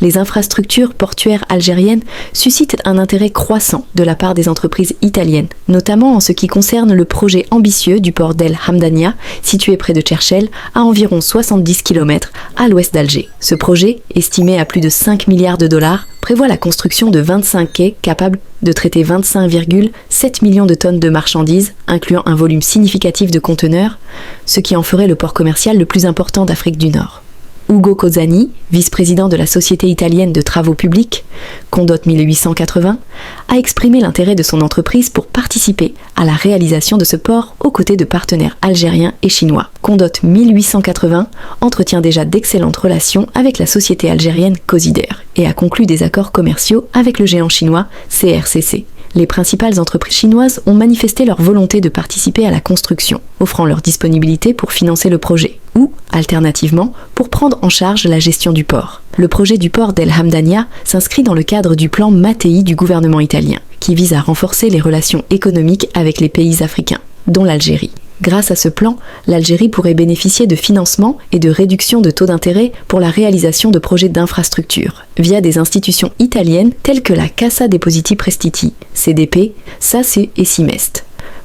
les infrastructures portuaires algériennes suscitent un intérêt croissant de la part des entreprises italiennes, notamment en ce qui concerne le projet ambitieux du port d'El Hamdania, situé près de Cherchell, à environ 70 km à l'ouest d'Alger. Ce projet, estimé à plus de 5 milliards de dollars, prévoit la construction de 25 quais capables de traiter 25,7 millions de tonnes de marchandises, incluant un volume significatif de conteneurs, ce qui en ferait le port commercial le plus important d'Afrique du Nord. Ugo Cozzani, vice-président de la Société italienne de travaux publics, Condotte 1880, a exprimé l'intérêt de son entreprise pour participer à la réalisation de ce port aux côtés de partenaires algériens et chinois. Condotte 1880 entretient déjà d'excellentes relations avec la société algérienne Cosider et a conclu des accords commerciaux avec le géant chinois CRCC. Les principales entreprises chinoises ont manifesté leur volonté de participer à la construction, offrant leur disponibilité pour financer le projet, ou, alternativement, pour prendre en charge la gestion du port. Le projet du port d'El Hamdania s'inscrit dans le cadre du plan Mattei du gouvernement italien, qui vise à renforcer les relations économiques avec les pays africains, dont l'Algérie. Grâce à ce plan, l'Algérie pourrait bénéficier de financements et de réductions de taux d'intérêt pour la réalisation de projets d'infrastructures, via des institutions italiennes telles que la Cassa Depositi Prestiti, CDP, SACE et Simest.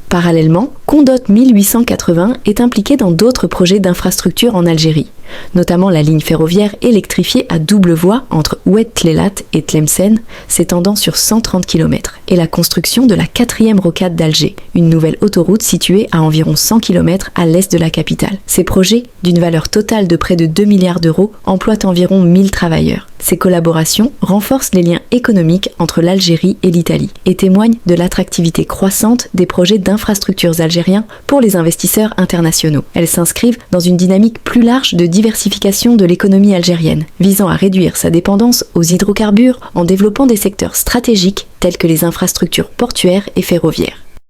Parallèlement, Condotte 1880 est impliqué dans d'autres projets d'infrastructures en Algérie, notamment la ligne ferroviaire électrifiée à double voie entre Oued Tlelat et Tlemcen, s'étendant sur 130 km, et la construction de la 4e rocade d'Alger, une nouvelle autoroute située à environ 100 km à l'est de la capitale. Ces projets, d'une valeur totale de près de 2 milliards d'euros, emploient environ 1000 travailleurs. Ces collaborations renforcent les liens économiques entre l'Algérie et l'Italie et témoignent de l'attractivité croissante des projets d'infrastructures algériens pour les investisseurs internationaux. Elles s'inscrivent dans une dynamique plus large de diversification de l'économie algérienne, visant à réduire sa dépendance aux hydrocarbures en développant des secteurs stratégiques tels que les infrastructures portuaires et ferroviaires.